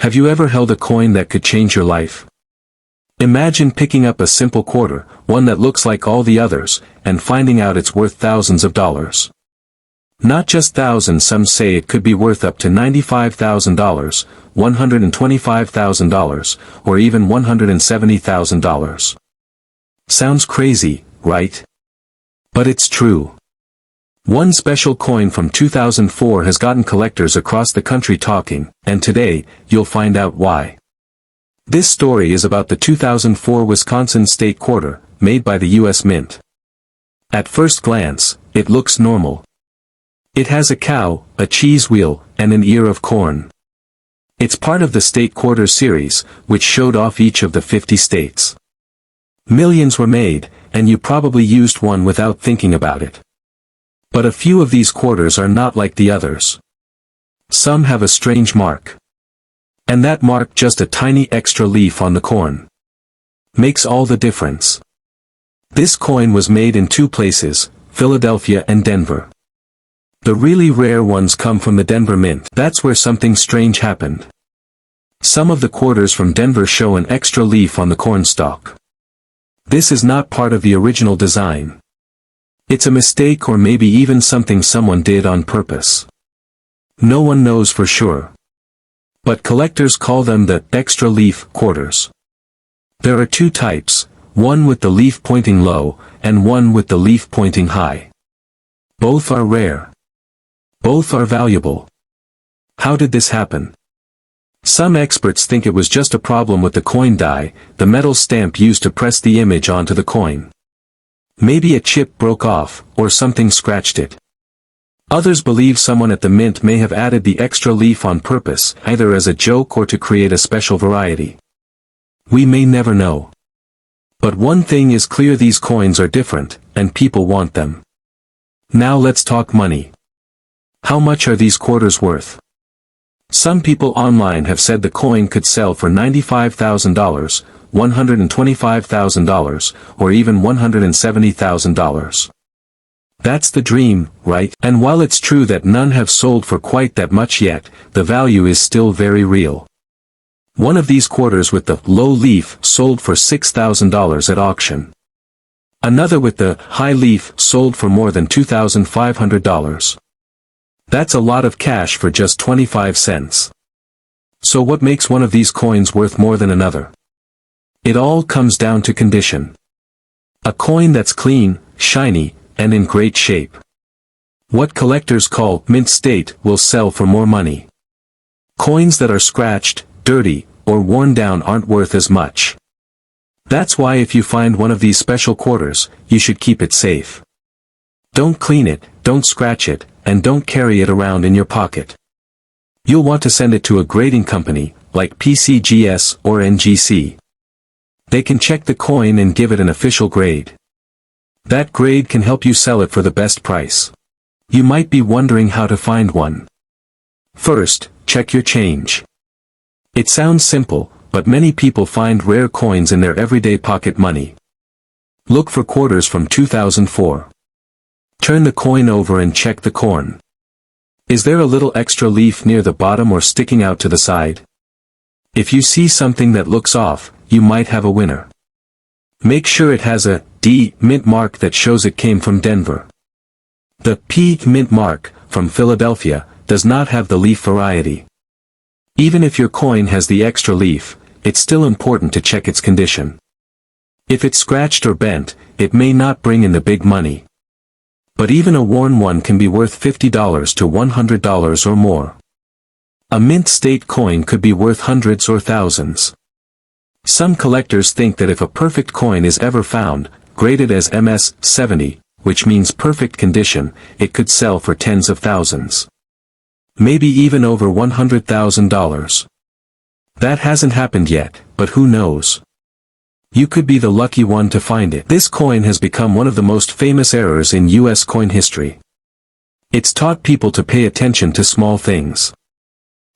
Have you ever held a coin that could change your life? Imagine picking up a simple quarter, one that looks like all the others, and finding out it's worth thousands of dollars. Not just thousands, some say it could be worth up to $95,000, $125,000, or even $170,000. Sounds crazy, right? But it's true. One special coin from 2004 has gotten collectors across the country talking, and today, you'll find out why. This story is about the 2004 Wisconsin State Quarter, made by the U.S. Mint. At first glance, it looks normal. It has a cow, a cheese wheel, and an ear of corn. It's part of the State Quarter series, which showed off each of the 50 states. Millions were made, and you probably used one without thinking about it. But a few of these quarters are not like the others. Some have a strange mark. And that mark, just a tiny extra leaf on the coin, makes all the difference. This coin was made in two places, Philadelphia and Denver. The really rare ones come from the Denver Mint. That's where something strange happened. Some of the quarters from Denver show an extra leaf on the corn stalk. This is not part of the original design. It's a mistake, or maybe even something someone did on purpose. No one knows for sure. But collectors call them the extra leaf quarters. There are two types, one with the leaf pointing low, and one with the leaf pointing high. Both are rare. Both are valuable. How did this happen? Some experts think it was just a problem with the coin die, the metal stamp used to press the image onto the coin. Maybe a chip broke off, or something scratched it. Others believe someone at the mint may have added the extra leaf on purpose, either as a joke or to create a special variety. We may never know. But one thing is clear: these coins are different, and people want them. Now let's talk money. How much are these quarters worth? Some people online have said the coin could sell for $95,000, $125,000, or even $170,000. That's the dream, right? And while it's true that none have sold for quite that much yet, the value is still very real. One of these quarters with the low leaf sold for $6,000 at auction. Another with the high leaf sold for more than $2,500. That's a lot of cash for just 25 cents. So what makes one of these coins worth more than another? It all comes down to condition. A coin that's clean, shiny, and in great shape. What collectors call mint state will sell for more money. Coins that are scratched, dirty, or worn down aren't worth as much. That's why if you find one of these special quarters, you should keep it safe. Don't clean it, don't scratch it, and don't carry it around in your pocket. You'll want to send it to a grading company, like PCGS or NGC. They can check the coin and give it an official grade. That grade can help you sell it for the best price. You might be wondering how to find one. First, check your change. It sounds simple, but many people find rare coins in their everyday pocket money. Look for quarters from 2004. Turn the coin over and check the corn. Is there a little extra leaf near the bottom or sticking out to the side? If you see something that looks off, you might have a winner. Make sure it has a D mint mark that shows it came from Denver. The P mint mark, from Philadelphia, does not have the leaf variety. Even if your coin has the extra leaf, it's still important to check its condition. If it's scratched or bent, it may not bring in the big money. But even a worn one can be worth $50 to $100 or more. A mint state coin could be worth hundreds or thousands. Some collectors think that if a perfect coin is ever found, graded as MS 70, which means perfect condition, it could sell for tens of thousands. Maybe even over $100,000. That hasn't happened yet, but who knows? You could be the lucky one to find it. This coin has become one of the most famous errors in US coin history. It's taught people to pay attention to small things.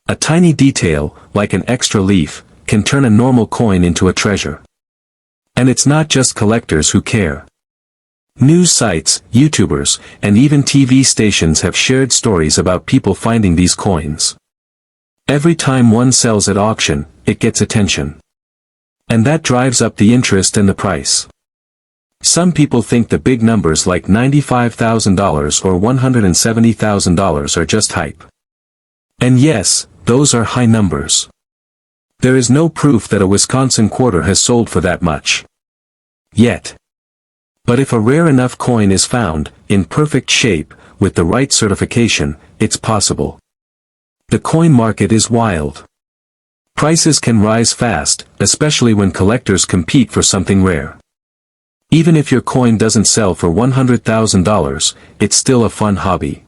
A tiny detail, like an extra leaf, can turn a normal coin into a treasure. And it's not just collectors who care. News sites, YouTubers, and even TV stations have shared stories about people finding these coins. Every time one sells at auction, it gets attention. And that drives up the interest and the price. Some people think the big numbers like $95,000 or $170,000 are just hype. And yes, those are high numbers. There is no proof that a Wisconsin quarter has sold for that much. Yet. But if a rare enough coin is found, in perfect shape, with the right certification, it's possible. The coin market is wild. Prices can rise fast, especially when collectors compete for something rare. Even if your coin doesn't sell for $100,000, it's still a fun hobby.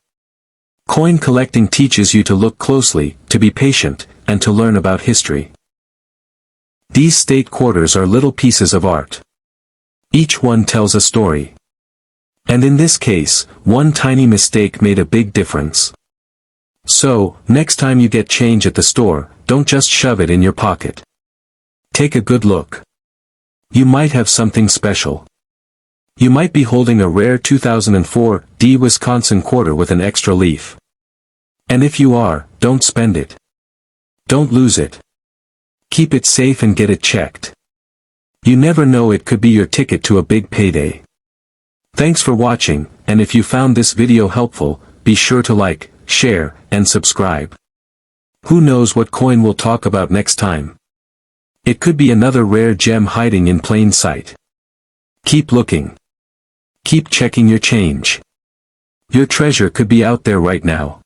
Coin collecting teaches you to look closely, to be patient, and to learn about history. These state quarters are little pieces of art. Each one tells a story. And in this case, one tiny mistake made a big difference. So, next time you get change at the store, don't just shove it in your pocket. Take a good look. You might have something special. You might be holding a rare 2004 D Wisconsin quarter with an extra leaf. And if you are, don't spend it. Don't lose it. Keep it safe and get it checked. You never know, it could be your ticket to a big payday. Thanks for watching, and if you found this video helpful, be sure to like, share, and subscribe. Who knows what coin we'll talk about next time? It could be another rare gem hiding in plain sight. Keep looking. Keep checking your change. Your treasure could be out there right now.